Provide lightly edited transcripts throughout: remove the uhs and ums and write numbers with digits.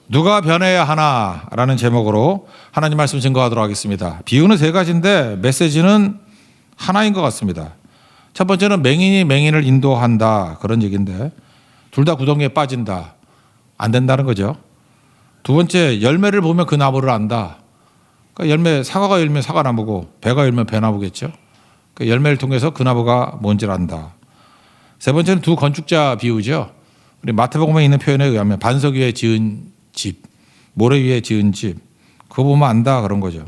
누가 변해야 하나라는 제목으로 하나님 말씀 증거하도록 하겠습니다. 비유는 세 가지인데 메시지는 하나인 것 같습니다. 첫 번째는 맹인이 맹인을 인도한다, 그런 얘기인데 둘 다 구덩이에 빠진다, 안 된다는 거죠. 두 번째, 열매를 보면 그 나무를 안다. 그러니까 열매, 사과가 열면 사과나무고 배가 열면 배나무겠죠. 그러니까 열매를 통해서 그 나무가 뭔지를 안다. 세 번째는 두 건축자 비유죠. 우리 마태복음에 있는 표현에 의하면 반석 위에 지은 집, 모래 위에 지은 집, 그거 보면 안다, 그런 거죠.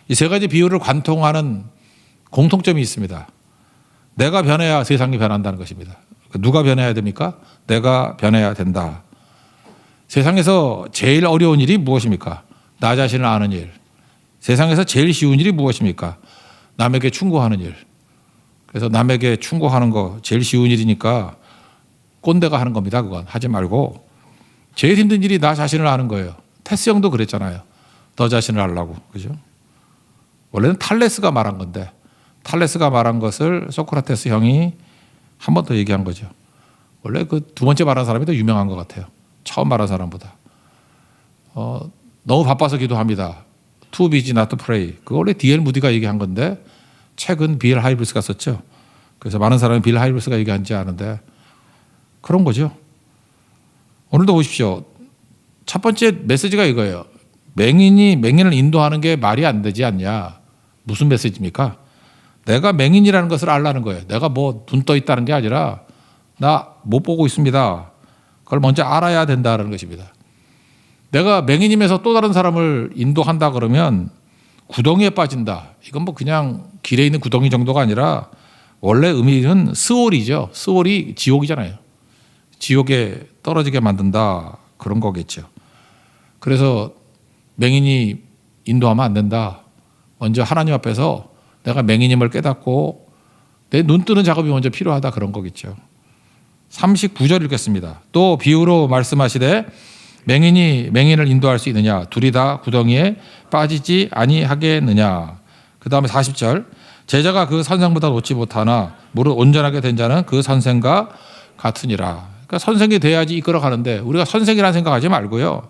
이 세 가지 비유를 관통하는 공통점이 있습니다. 내가 변해야 세상이 변한다는 것입니다. 누가 변해야 됩니까? 내가 변해야 된다. 세상에서 제일 어려운 일이 무엇입니까? 나 자신을 아는 일. 세상에서 제일 쉬운 일이 무엇입니까? 남에게 충고하는 일. 그래서 남에게 충고하는 거 제일 쉬운 일이니까 꼰대가 하는 겁니다. 그건 하지 말고 제일 힘든 일이 나 자신을 아는 거예요. 테스 형도 그랬잖아요. 너 자신을 알라고. 그죠? 원래는 탈레스가 말한 건데 탈레스가 말한 것을 소크라테스 형이 한 번 더 얘기한 거죠. 원래 그 두 번째 말한 사람이 더 유명한 것 같아요. 처음 말한 사람보다. 너무 바빠서 기도합니다. Too busy not to pray. 그거 원래 D.L. 무디가 얘기한 건데 책은 빌 하이브스가 썼죠. 그래서 많은 사람이 빌 하이브스가 얘기한지 아는데 그런 거죠. 오늘도 보십시오. 첫 번째 메시지가 이거예요. 맹인이 맹인을 인도하는 게 말이 안 되지 않냐. 무슨 메시지입니까? 내가 맹인이라는 것을 알라는 거예요. 내가 뭐 눈 떠 있다는 게 아니라 나 못 보고 있습니다. 그걸 먼저 알아야 된다는 것입니다. 내가 맹인임에서 또 다른 사람을 인도한다 그러면 구덩이에 빠진다. 이건 뭐 그냥 길에 있는 구덩이 정도가 아니라 원래 의미는 스올이죠. 스올이 지옥이잖아요. 지옥에 떨어지게 만든다, 그런 거겠죠. 그래서 맹인이 인도하면 안 된다. 먼저 하나님 앞에서 내가 맹인임을 깨닫고 내 눈 뜨는 작업이 먼저 필요하다, 그런 거겠죠. 39절 읽겠습니다. 또 비유로 말씀하시되 맹인이 맹인을 인도할 수 있느냐? 둘이 다 구덩이에 빠지지 아니하겠느냐? 그 다음에 40절. 제자가 그 선생보다 놓지 못하나 무릇 온전하게 된 자는 그 선생과 같으니라. 그러니까 선생이 돼야지 이끌어가는데 우리가 선생이라는 생각하지 말고요.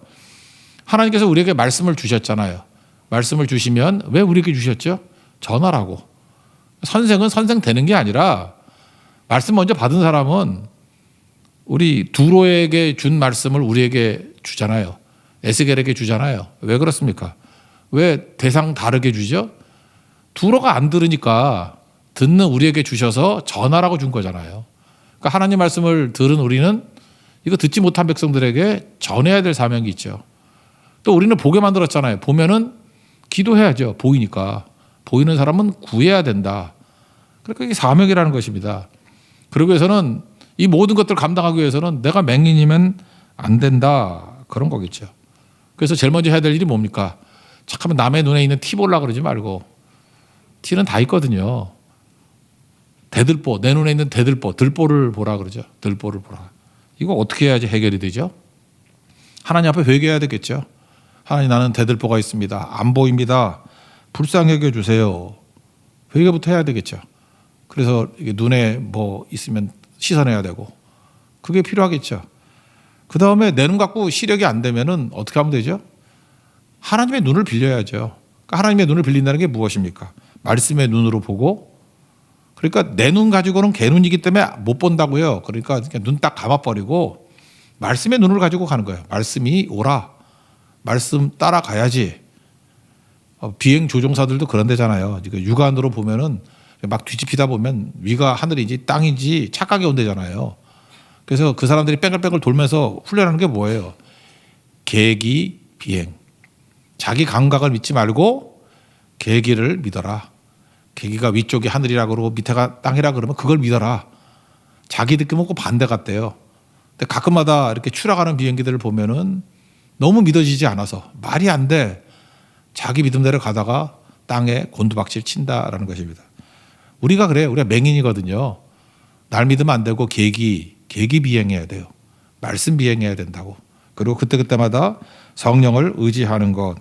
하나님께서 우리에게 말씀을 주셨잖아요. 말씀을 주시면 왜 우리에게 주셨죠? 전하라고. 선생은 선생 되는 게 아니라 말씀 먼저 받은 사람은 우리 두로에게 준 말씀을 우리에게 주잖아요. 에스겔에게 주잖아요. 왜 그렇습니까? 왜 대상 다르게 주죠? 두로가 안 들으니까 듣는 우리에게 주셔서 전하라고 준 거잖아요. 그러니까 하나님 말씀을 들은 우리는 이거 듣지 못한 백성들에게 전해야 될 사명이 있죠. 또 우리는 보게 만들었잖아요. 보면은 기도해야죠. 보이니까. 보이는 사람은 구해야 된다. 그러니까 이게 사명이라는 것입니다. 그러기 위해서는 이 모든 것들을 감당하기 위해서는 내가 맹인이면 안 된다, 그런 거겠죠. 그래서 제일 먼저 해야 될 일이 뭡니까? 잠깐만 남의 눈에 있는 티 보려고 그러지 말고 티는 다 있거든요. 대들보, 내 눈에 있는 대들보, 들보를 보라 그러죠. 들보를 보라. 이거 어떻게 해야지 해결이 되죠? 하나님 앞에 회개해야 되겠죠. 하나님, 나는 대들보가 있습니다. 안 보입니다. 불쌍히 여겨주세요. 회개부터 해야 되겠죠. 그래서 이게 눈에 뭐 있으면 씻어내야 되고 그게 필요하겠죠. 그 다음에 내 눈 갖고 시력이 안 되면은 어떻게 하면 되죠? 하나님의 눈을 빌려야죠. 그러니까 하나님의 눈을 빌린다는 게 무엇입니까? 말씀의 눈으로 보고, 그러니까 내 눈 가지고는 개눈이기 때문에 못 본다고요. 그러니까 눈 딱 감아버리고 말씀의 눈을 가지고 가는 거예요. 말씀이 오라. 말씀 따라가야지. 비행 조종사들도 그런 데잖아요. 육안으로 보면은 막 뒤집히다 보면 위가 하늘인지 땅인지 착각이 온대잖아요. 그래서 그 사람들이 뺑글뺑글 돌면서 훈련하는 게 뭐예요? 계기 비행. 자기 감각을 믿지 말고 계기를 믿어라. 계기가 위쪽이 하늘이라 그러고 밑에가 땅이라 그러면 그걸 믿어라. 자기 느낌 없고 반대 같대요. 근데 가끔마다 이렇게 추락하는 비행기들을 보면은 너무 믿어지지 않아서 말이 안 돼. 자기 믿음대로 가다가 땅에 곤두박질 친다라는 것입니다. 우리가 그래요. 우리가 맹인이거든요. 날 믿으면 안 되고 계기 비행해야 돼요. 말씀 비행해야 된다고. 그리고 그때그때마다 성령을 의지하는 것.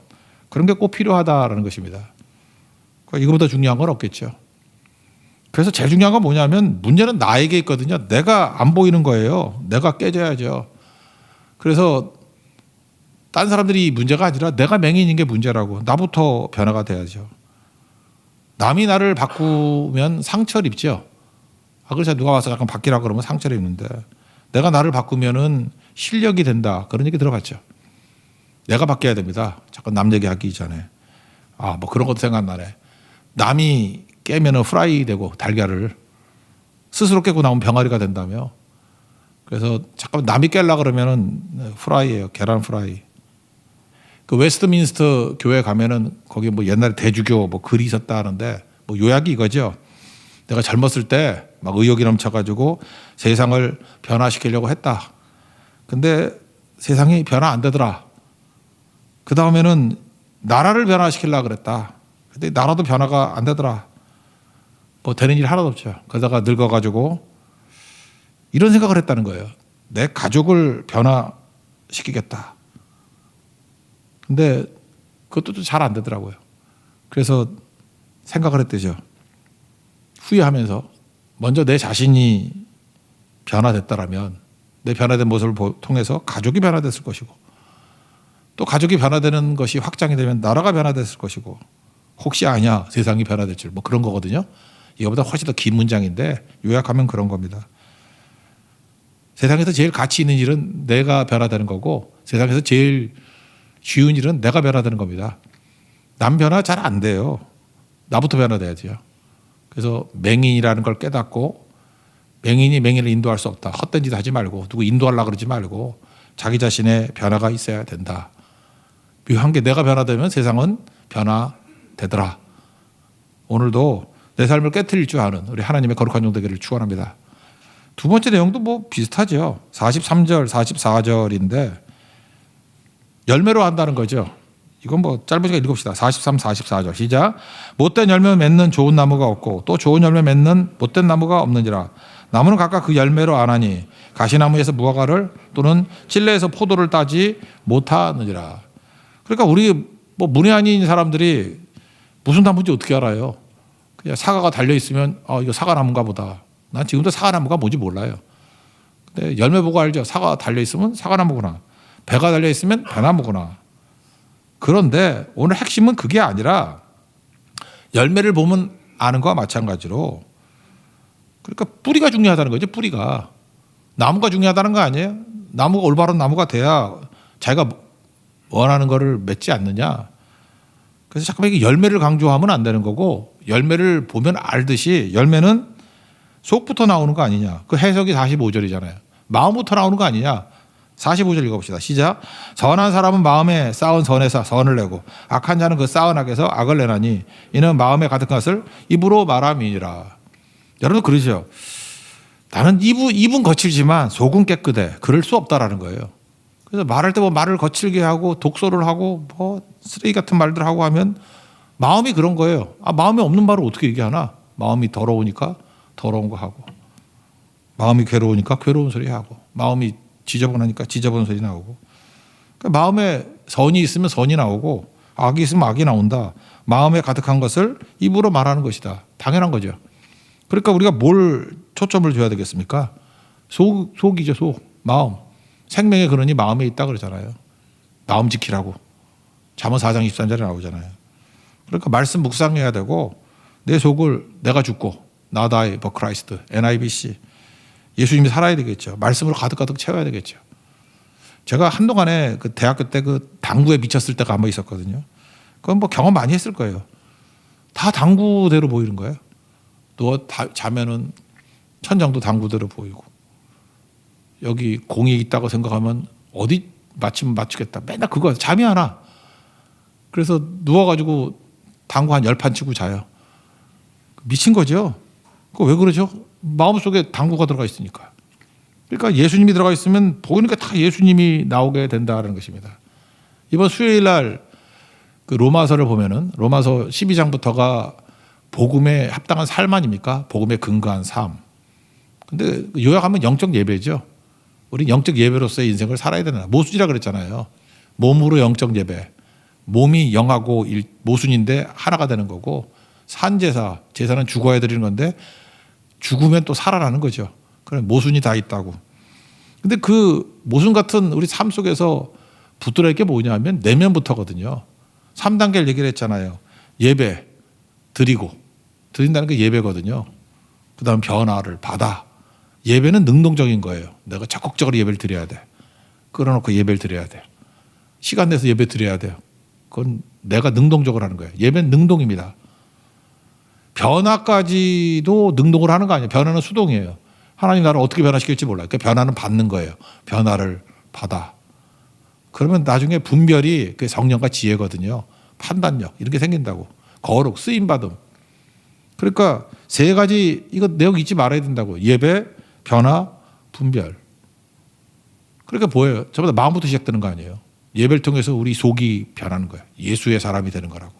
그런 게 꼭 필요하다라는 것입니다. 이거보다 중요한 건 없겠죠. 그래서 제일 중요한 건 뭐냐면 문제는 나에게 있거든요. 내가 안 보이는 거예요. 내가 깨져야죠. 그래서 딴 사람들이 문제가 아니라 내가 맹인인 게 문제라고. 나부터 변화가 돼야죠. 남이 나를 바꾸면 상처를 입죠. 그래서 누가 와서 잠깐 바뀌라 그러면 상처를 입는데 내가 나를 바꾸면은 실력이 된다. 그런 얘기 들어봤죠. 내가 바뀌어야 됩니다. 잠깐 남 얘기하기 전에. 뭐 그런 것도 생각나네. 남이 깨면은 프라이 되고 달걀을 스스로 깨고 나오면 병아리가 된다며. 그래서 잠깐 남이 깰라 그러면은 프라이예요. 계란 프라이. 그 웨스트민스터 교회 가면은 거기 뭐 옛날에 대주교 뭐 글이 있었다 하는데 뭐 요약이 이거죠. 내가 젊었을 때 막 의욕이 넘쳐가지고 세상을 변화시키려고 했다. 근데 세상이 변화 안 되더라. 그 다음에는 나라를 변화시키려고 그랬다. 근데 나라도 변화가 안 되더라. 뭐 되는 일 하나도 없죠. 그러다가 늙어가지고 이런 생각을 했다는 거예요. 내 가족을 변화시키겠다. 근데 그것도 잘 안 되더라고요. 그래서 생각을 했대죠. 후회하면서 먼저 내 자신이 변화됐다라면 내 변화된 모습을 통해서 가족이 변화됐을 것이고 또 가족이 변화되는 것이 확장이 되면 나라가 변화됐을 것이고 혹시 아냐 세상이 변화될 줄 뭐 그런 거거든요. 이거보다 훨씬 더 긴 문장인데 요약하면 그런 겁니다. 세상에서 제일 가치 있는 일은 내가 변화되는 거고 세상에서 제일 쉬운 일은 내가 변화되는 겁니다. 남 변화 잘 안 돼요. 나부터 변화돼야죠. 그래서 맹인이라는 걸 깨닫고 맹인이 맹인을 인도할 수 없다. 헛된 짓 하지 말고 누구 인도하려고 그러지 말고 자기 자신의 변화가 있어야 된다. 묘한 게 내가 변화되면 세상은 변화되더라. 오늘도 내 삶을 깨트릴 줄 아는 우리 하나님의 거룩한 종 되기를 축원합니다. 두 번째 내용도 뭐 비슷하죠. 43절, 44절인데 열매로 한다는 거죠. 이건 뭐 짧으니까 읽읍시다. 43, 44절 시작. 못된 열매 맺는 좋은 나무가 없고 또 좋은 열매 맺는 못된 나무가 없는지라. 나무는 각각 그 열매로 아나니 가시나무에서 무화과를 또는 찔레에서 포도를 따지 못하느니라. 그러니까 우리 뭐 문외한인 사람들이 무슨 나무인지 어떻게 알아요? 그냥 사과가 달려 있으면 이거 사과나무인가 보다. 난 지금도 사과나무가 뭔지 몰라요. 근데 열매 보고 알죠. 사과 달려 있으면 사과나무구나. 배가 달려 있으면 배나무구나. 그런데 오늘 핵심은 그게 아니라 열매를 보면 아는 거와 마찬가지로 그러니까 뿌리가 중요하다는 거죠. 뿌리가. 나무가 중요하다는 거 아니에요? 나무가 올바른 나무가 돼야 자기가 원하는 거를 맺지 않느냐. 그래서 잠깐만 이게 열매를 강조하면 안 되는 거고 열매를 보면 알듯이 열매는 속부터 나오는 거 아니냐. 그 해석이 45절이잖아요. 마음부터 나오는 거 아니냐. 45절 읽어봅시다. 시작. 선한 사람은 마음에 쌓은 선에서 선을 내고 악한 자는 그 쌓은 악에서 악을 내나니 이는 마음에 가득한 것을 입으로 말함이니라. 여러분 그러죠. 나는 입은 거칠지만 속은 깨끗해. 그럴 수 없다라는 거예요. 그래서 말할 때 뭐 말을 거칠게 하고 독소를 하고 뭐 쓰레기 같은 말들 하고 하면 마음이 그런 거예요. 마음이 없는 말을 어떻게 얘기하나. 마음이 더러우니까 더러운 거 하고 마음이 괴로우니까 괴로운 소리 하고 마음이 지저분하니까 지저분한 소리 나오고 그러니까 마음에 선이 있으면 선이 나오고 악이 있으면 악이 나온다. 마음에 가득한 것을 입으로 말하는 것이다. 당연한 거죠. 그러니까 우리가 뭘 초점을 줘야 되겠습니까? 속이죠. 속. 마음. 생명의 근원이 마음에 있다 그러잖아요. 마음 지키라고. 잠언 4장 23절에 나오잖아요. 그러니까 말씀 묵상해야 되고 내 속을 내가 죽고 Not I but Christ. NIBC. 예수님이 살아야 되겠죠. 말씀으로 가득가득 채워야 되겠죠. 제가 한동안에 그 대학교 때 그 당구에 미쳤을 때가 한 번 있었거든요. 그건 뭐 경험 많이 했을 거예요. 다 당구대로 보이는 거예요. 누워 자면은 천장도 당구대로 보이고 여기 공이 있다고 생각하면 어디 맞추면 맞추겠다. 맨날 그거 잠이 안 와. 그래서 누워가지고 당구 한 10판 치고 자요. 미친 거죠. 그거 왜 그러죠? 마음속에 당구가 들어가 있으니까. 그러니까 예수님이 들어가 있으면 보이는 게 다 예수님이 나오게 된다는 것입니다. 이번 수요일 날 그 로마서를 보면은 로마서 12장부터가 복음에 합당한 삶 아닙니까? 복음에 근거한 삶. 근데 요약하면 영적 예배죠. 우리 영적 예배로서의 인생을 살아야 되나. 모순이라 그랬잖아요. 몸으로 영적 예배. 몸이 영하고 모순인데 하나가 되는 거고 산제사, 제사는 죽어야 드리는 건데 죽으면 또 살아나는 거죠. 그런 모순이 다 있다고. 근데 그 모순 같은 우리 삶 속에서 붙들어야 할 게 뭐냐면 내면부터거든요. 3단계를 얘기를 했잖아요. 예배, 드린다는 게 예배거든요. 그 다음 변화를 받아. 예배는 능동적인 거예요. 내가 적극적으로 예배를 드려야 돼. 끌어놓고 예배를 드려야 돼요. 시간 내서 예배 드려야 돼요. 그건 내가 능동적으로 하는 거예요. 예배는 능동입니다. 변화까지도 능동으로 하는 거 아니에요. 변화는 수동이에요. 하나님 나를 어떻게 변화시킬지 몰라요. 그러니까 변화는 받는 거예요. 변화를 받아. 그러면 나중에 분별이 그 성령과 지혜거든요. 판단력 이런 게 생긴다고. 거룩, 쓰임받음. 그러니까 세 가지 이거 내용 잊지 말아야 된다고. 예배, 변화, 분별. 그러니까 뭐예요? 전부 다 마음부터 시작되는 거 아니에요. 예배를 통해서 우리 속이 변하는 거예요. 예수의 사람이 되는 거라고.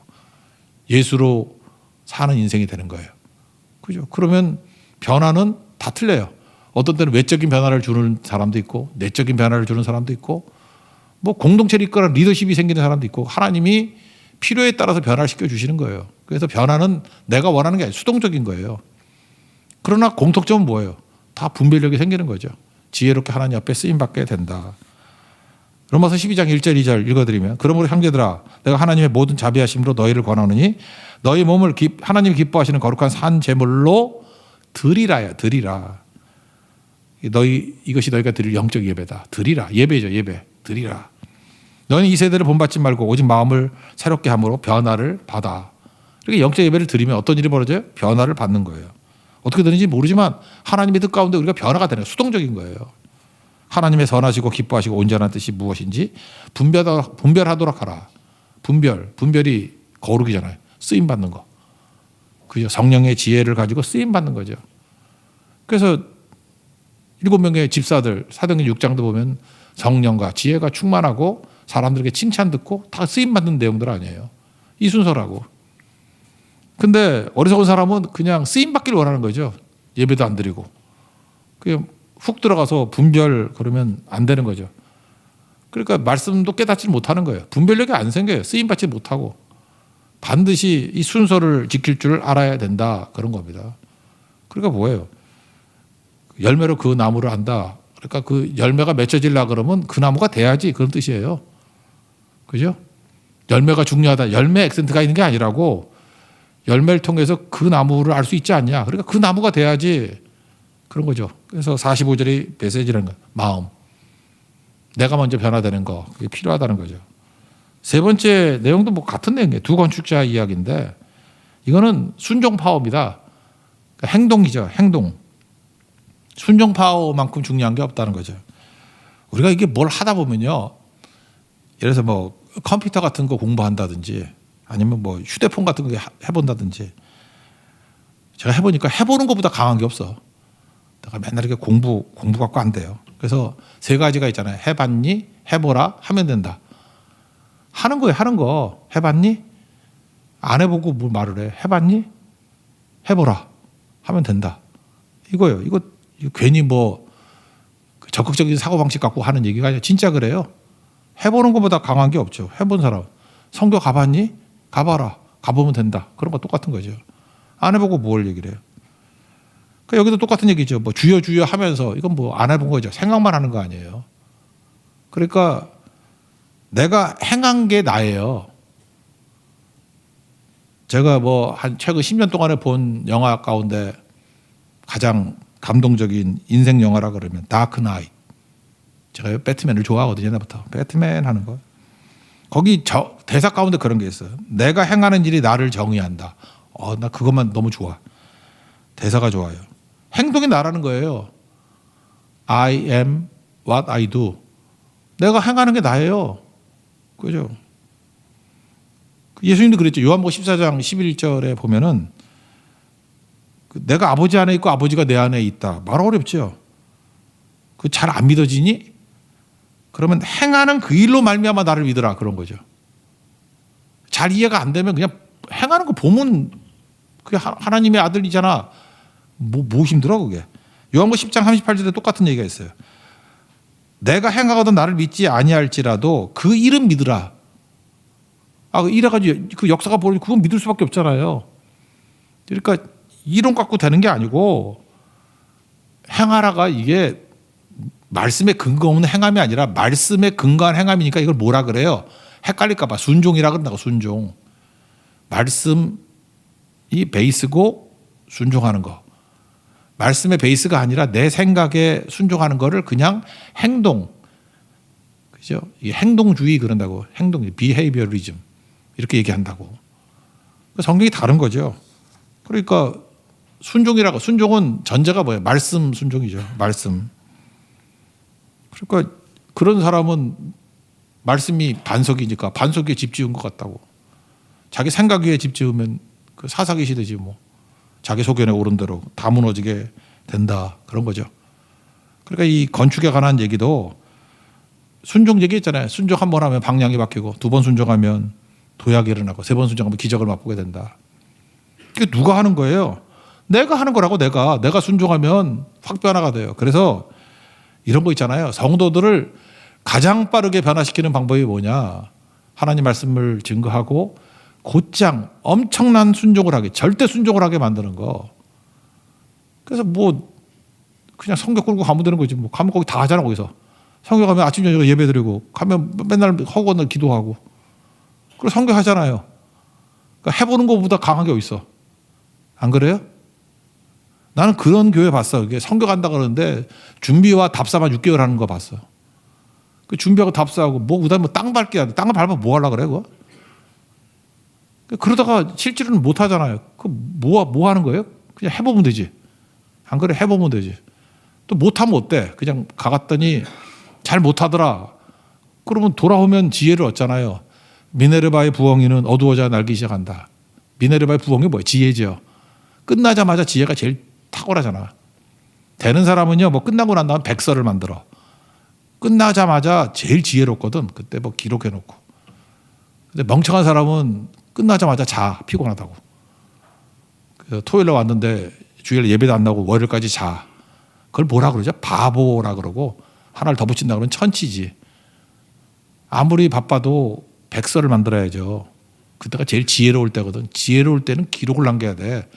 예수로 사는 인생이 되는 거예요. 그죠? 그러면 변화는 다 틀려요. 어떤 때는 외적인 변화를 주는 사람도 있고 내적인 변화를 주는 사람도 있고 뭐 공동체를 이끌어가는 리더십이 생기는 사람도 있고 하나님이 필요에 따라서 변화를 시켜주시는 거예요. 그래서 변화는 내가 원하는 게 아니라 수동적인 거예요. 그러나 공통점은 뭐예요? 다 분별력이 생기는 거죠. 지혜롭게 하나님 앞에 쓰임받게 된다. 로마서 12장 1절 2절 읽어드리면 그러므로 형제들아 내가 하나님의 모든 자비하심으로 너희를 권하노니 너희 몸을 하나님이 기뻐하시는 거룩한 산 제물로 드리라야 드리라. 이것이 너희가 드릴 영적 예배다. 드리라. 예배죠. 예배. 드리라. 너희는 이 세대를 본받지 말고 오직 마음을 새롭게 함으로 변화를 받아. 이렇게 영적 예배를 드리면 어떤 일이 벌어져요? 변화를 받는 거예요. 어떻게 되는지 모르지만 하나님의 뜻 가운데 우리가 변화가 되는 수동적인 거예요. 하나님의 선하시고 기뻐하시고 온전한 뜻이 무엇인지 분별하도록 하라. 분별이 거룩이잖아요. 쓰임 받는 거. 그죠? 성령의 지혜를 가지고 쓰임 받는 거죠. 그래서 7명의 집사들 사도행전 6장도 보면 성령과 지혜가 충만하고 사람들에게 칭찬 듣고 다 쓰임 받는 내용들 아니에요. 이 순서라고. 근데 어리석은 사람은 그냥 쓰임 받기를 원하는 거죠. 예배도 안 드리고. 그냥 훅 들어가서 분별 그러면 안 되는 거죠. 그러니까 말씀도 깨닫지 못하는 거예요. 분별력이 안 생겨요. 쓰임 받지 못하고. 반드시 이 순서를 지킬 줄 알아야 된다. 그런 겁니다. 그러니까 뭐예요? 열매로 그 나무를 안다. 그러니까 그 열매가 맺혀지려고 그러면 그 나무가 돼야지 그런 뜻이에요. 그죠? 열매가 중요하다. 열매 액센트가 있는 게 아니라고 열매를 통해서 그 나무를 알 수 있지 않냐. 그러니까 그 나무가 돼야지 그런 거죠. 그래서 45절이 메시지라는 거예요. 마음. 내가 먼저 변화되는 거. 그게 필요하다는 거죠. 세 번째 내용도 뭐 같은 내용이에요. 두 건축자 이야기인데 이거는 순종 파워입니다. 그러니까 행동이죠. 행동. 순종 파워만큼 중요한 게 없다는 거죠. 우리가 이게 뭘 하다 보면요. 예를 들어서 뭐 컴퓨터 같은 거 공부한다든지 아니면 뭐 휴대폰 같은 거 해본다든지 제가 해보니까 해보는 것보다 강한 게 없어. 내가 맨날 이렇게 공부 갖고 안 돼요. 그래서 세 가지가 있잖아요. 해봤니? 해보라? 하면 된다. 하는 거예요. 하는 거. 해봤니? 안 해보고 뭘 말을 해. 해봤니? 해보라. 하면 된다. 이거예요. 이거 괜히 뭐 적극적인 사고방식 갖고 하는 얘기가 아니라 진짜 그래요. 해보는 것보다 강한 게 없죠. 해본 사람. 성교 가봤니? 가봐라. 가보면 된다. 그런 거 똑같은 거죠. 안 해보고 뭘 얘기를 해요. 그러니까 여기도 똑같은 얘기죠. 뭐 주여 주여 하면서 이건 뭐 안 해본 거죠. 생각만 하는 거 아니에요. 그러니까 내가 행한 게 나예요. 제가 뭐 한 최근 10년 동안에 본 영화 가운데 가장 감동적인 인생 영화라 그러면 다크 나잇. 제가 배트맨을 좋아하거든요. 옛날부터. 배트맨 하는 거. 거기 대사 가운데 그런 게 있어요. 내가 행하는 일이 나를 정의한다. 나 그것만 너무 좋아. 대사가 좋아요. 행동이 나라는 거예요. I am what I do. 내가 행하는 게 나예요. 그죠? 예수님도 그랬죠. 요한복음 14장 11절에 보면은 내가 아버지 안에 있고 아버지가 내 안에 있다. 말 어렵죠. 그 잘 안 믿어지니? 그러면 행하는 그 일로 말미암아 나를 믿으라 그런 거죠. 잘 이해가 안 되면 그냥 행하는 거 보면 그게 하나님의 아들이잖아. 뭐 힘들어 그게. 요한복음 10장 38절에 똑같은 얘기가 있어요. 내가 행하거든 나를 믿지 아니할지라도 그 일은 믿으라. 이래가지고 그 역사가 벌어지고 그건 믿을 수밖에 없잖아요. 그러니까 이론 갖고 되는 게 아니고 행하라가 이게 말씀에 근거 없는 행함이 아니라 말씀에 근거한 행함이니까 이걸 뭐라 그래요? 헷갈릴까 봐 순종이라 그런다고. 순종. 말씀이 베이스고 순종하는 거. 말씀의 베이스가 아니라 내 생각에 순종하는 거를 그냥 행동. 그죠? 이 행동주의 그런다고. 행동, 비헤이비어리즘. 이렇게 얘기한다고. 성경이 다른 거죠. 그러니까 순종이라고. 순종은 전제가 뭐예요? 말씀 순종이죠. 말씀. 그러니까 그런 사람은 말씀이 반석이니까 반석 위에 집 지은 것 같다고. 자기 생각 위에 집 지으면 그 사사기 시대지 뭐. 자기 소견에 오른 대로 다 무너지게 된다. 그런 거죠. 그러니까 이 건축에 관한 얘기도 순종 얘기 있잖아요. 순종 한 번 하면 방향이 바뀌고, 두 번 순종하면 도약이 일어나고, 세 번 순종하면 기적을 맛보게 된다. 이게 누가 하는 거예요? 내가 하는 거라고. 내가 순종하면 확 변화가 돼요. 그래서 이런 거 있잖아요. 성도들을 가장 빠르게 변화시키는 방법이 뭐냐? 하나님 말씀을 증거하고 곧장 엄청난 순종을 하게, 절대 순종을 하게 만드는 거. 그래서 뭐 그냥 성경 끌고 가면 되는 거지. 뭐 가면 거기 다 하잖아. 거기서 성경 가면 아침 저녁 예배 드리고, 가면 맨날 허구날 기도하고, 그리고 성경 하잖아요. 그러니까 해보는 것보다 강한 게 어디 있어? 안 그래요? 나는 그런 교회 봤어. 이게 성경 간다 그러는데 준비와 답사만 6개월 하는 거 봤어. 그 준비하고 답사하고 뭐 그다음에 땅 밟기 하는데, 땅을 밟으면 뭐 하려고 그래 그거? 그러다가 실제로는 못 하잖아요. 그 뭐 하는 거예요? 그냥 해보면 되지. 안 그래? 해보면 되지. 또 못하면 어때? 그냥 가갔더니 잘 못하더라. 그러면 돌아오면 지혜를 얻잖아요. 미네르바의 부엉이는 어두워져 날기 시작한다. 미네르바의 부엉이 뭐예요? 지혜죠. 끝나자마자 지혜가 제일 탁월하잖아. 되는 사람은요, 뭐 끝나고 난 다음에 백서를 만들어. 끝나자마자 제일 지혜롭거든. 그때 뭐 기록해놓고. 근데 멍청한 사람은 끝나자마자 자. 피곤하다고. 토요일에 왔는데 주일 예배도 안 나오고 월요일까지 자. 그걸 뭐라 그러죠? 바보라 그러고, 하나를 더 붙인다 그러면 천치지. 아무리 바빠도 백서를 만들어야죠. 그때가 제일 지혜로울 때거든. 지혜로울 때는 기록을 남겨야 돼.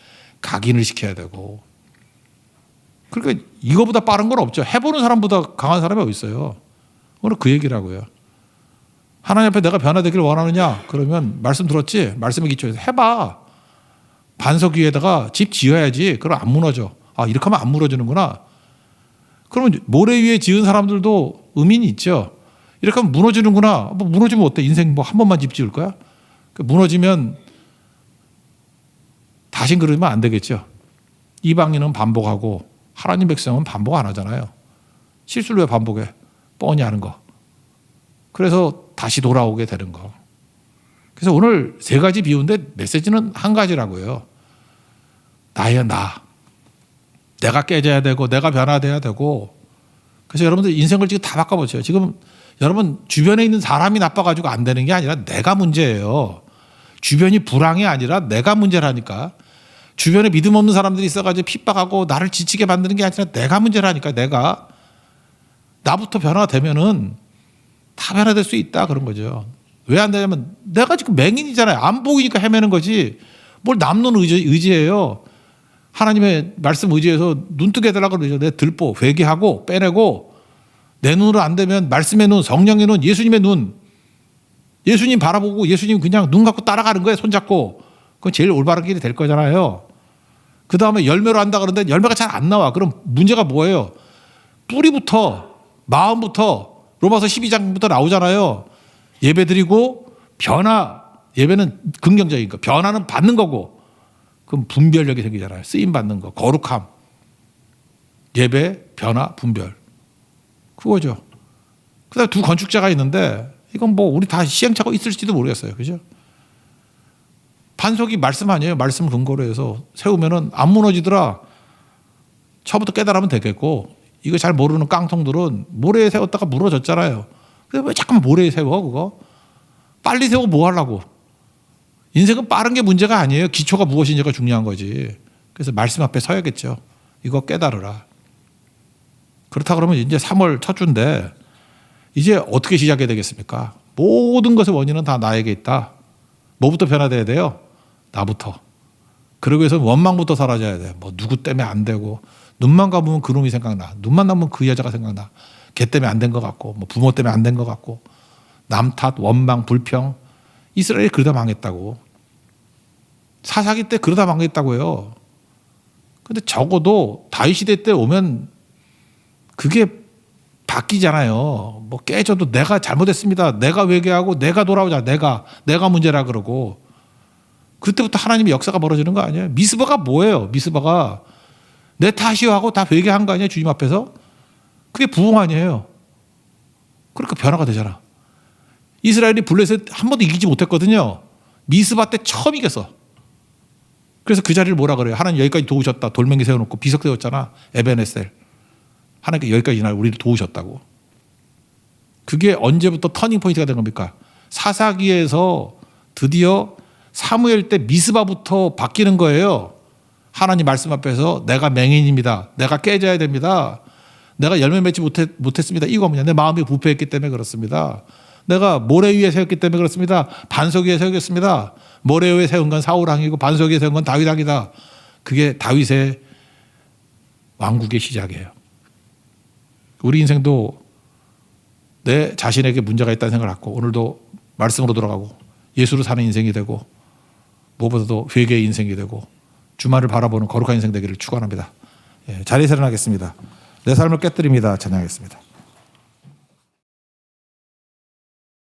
각인을 시켜야 되고. 그러니까 이거보다 빠른 건 없죠. 해보는 사람보다 강한 사람이 어디 있어요. 오늘 그 얘기라고요. 하나님 앞에 내가 변화되기를 원하느냐? 그러면 말씀 들었지? 말씀에 기초해서 해봐. 반석 위에다가 집 지어야지. 그럼 안 무너져. 아, 이렇게 하면 안 무너지는구나. 그러면 모래 위에 지은 사람들도 의미는 있죠. 이렇게 하면 무너지는구나. 뭐 무너지면 어때? 인생 뭐 한 번만 집 지을 거야? 무너지면 다신 그러면 안 되겠죠. 이방인은 반복하고 하나님 백성은 반복 안 하잖아요. 실수를 왜 반복해? 뻔히 하는 거. 그래서 다시 돌아오게 되는 거. 그래서 오늘 세 가지 비유인데 메시지는 한 가지라고요. 나야 나. 내가 깨져야 되고 내가 변화돼야 되고. 그래서 여러분들 인생을 지금 다 바꿔보세요. 지금 여러분 주변에 있는 사람이 나빠가지고 안 되는 게 아니라 내가 문제예요. 주변이 불황이 아니라 내가 문제라니까. 주변에 믿음 없는 사람들이 있어가지고 핍박하고 나를 지치게 만드는 게 아니라 내가 문제라니까. 내가. 나부터 변화되면은 다 변화될 수 있다 그런 거죠. 왜 안 되냐면 내가 지금 맹인이잖아요. 안 보이니까 헤매는 거지. 뭘 남는 의지예요. 하나님의 말씀 의지해서 눈 뜨게 해달라고 그러죠. 내 들보 회개하고 빼내고, 내 눈으로 안 되면 말씀의 눈, 성령의 눈, 예수님의 눈. 예수님 바라보고 예수님 그냥 눈 감고 따라가는 거예요. 손잡고. 그건 제일 올바른 길이 될 거잖아요. 그 다음에 열매로 한다 그러는데 열매가 잘 안 나와. 그럼 문제가 뭐예요? 뿌리부터, 마음부터, 로마서 12장부터 나오잖아요. 예배 드리고 변화. 예배는 긍정적인 거. 변화는 받는 거고. 그럼 분별력이 생기잖아요. 쓰임 받는 거. 거룩함. 예배, 변화, 분별. 그거죠. 그 다음에 두 건축자가 있는데 이건 뭐 우리 다 시행착오 있을지도 모르겠어요. 그죠? 반석이 말씀 아니에요. 말씀 근거로 해서 세우면은 안 무너지더라. 처음부터 깨달으면 되겠고, 이거 잘 모르는 깡통들은 모래에 세웠다가 무너졌잖아요. 근데 왜 자꾸 모래에 세워 그거? 빨리 세우고 뭐 하려고? 인생은 빠른 게 문제가 아니에요. 기초가 무엇인지가 중요한 거지. 그래서 말씀 앞에 서야겠죠. 이거 깨달으라. 그렇다 그러면 이제 3월 첫 주인데 이제 어떻게 시작해야 되겠습니까? 모든 것의 원인은 다 나에게 있다. 뭐부터 변화돼야 돼요? 나부터. 그러기 위해서 원망부터 사라져야 돼. 뭐 누구 때문에 안 되고, 눈만 감으면 그놈이 생각나. 눈만 감으면 그 여자가 생각나. 걔 때문에 안 된 것 같고 뭐 부모 때문에 안 된 것 같고 남 탓, 원망, 불평. 이스라엘이 그러다 망했다고. 사사기 때 그러다 망했다고요. 근데 적어도 다윗 시대 때 오면 그게 바뀌잖아요. 뭐 깨져도 내가 잘못했습니다. 내가 회개하고 내가 돌아오자. 내가 문제라 그러고. 그때부터 하나님의 역사가 벌어지는 거 아니에요? 미스바가 뭐예요? 미스바가 내 탓이요 하고 다 회개한 거 아니에요? 주님 앞에서? 그게 부흥 아니에요? 그러니까 변화가 되잖아. 이스라엘이 블레셋 한 번도 이기지 못했거든요. 미스바 때 처음 이겼어. 그래서 그 자리를 뭐라 그래요? 하나님 여기까지 도우셨다. 돌멩이 세워놓고 비석 세웠잖아. 에베네셀. 하나님께 여기까지 날 우리를 도우셨다고. 그게 언제부터 터닝 포인트가 된 겁니까? 사사기에서 드디어 사무엘 때 미스바부터 바뀌는 거예요. 하나님 말씀 앞에서 내가 맹인입니다. 내가 깨져야 됩니다. 내가 열매 맺지 못했습니다. 이거 뭐냐? 내 마음이 부패했기 때문에 그렇습니다. 내가 모래 위에 세웠기 때문에 그렇습니다. 반석 위에 세우겠습니다. 모래 위에 세운 건 사울 왕이고 반석 위에 세운 건 다윗 왕이다. 그게 다윗의 왕국의 시작이에요. 우리 인생도 내 자신에게 문제가 있다는 생각을 갖고 오늘도 말씀으로 돌아가고 예수로 사는 인생이 되고 무엇보다도 회개의 인생이 되고 주말을 바라보는 거룩한 인생 되기를 축원합니다. 자리에서 일어나겠습니다. 내 삶을 깨뜨립니다. 찬양하겠습니다.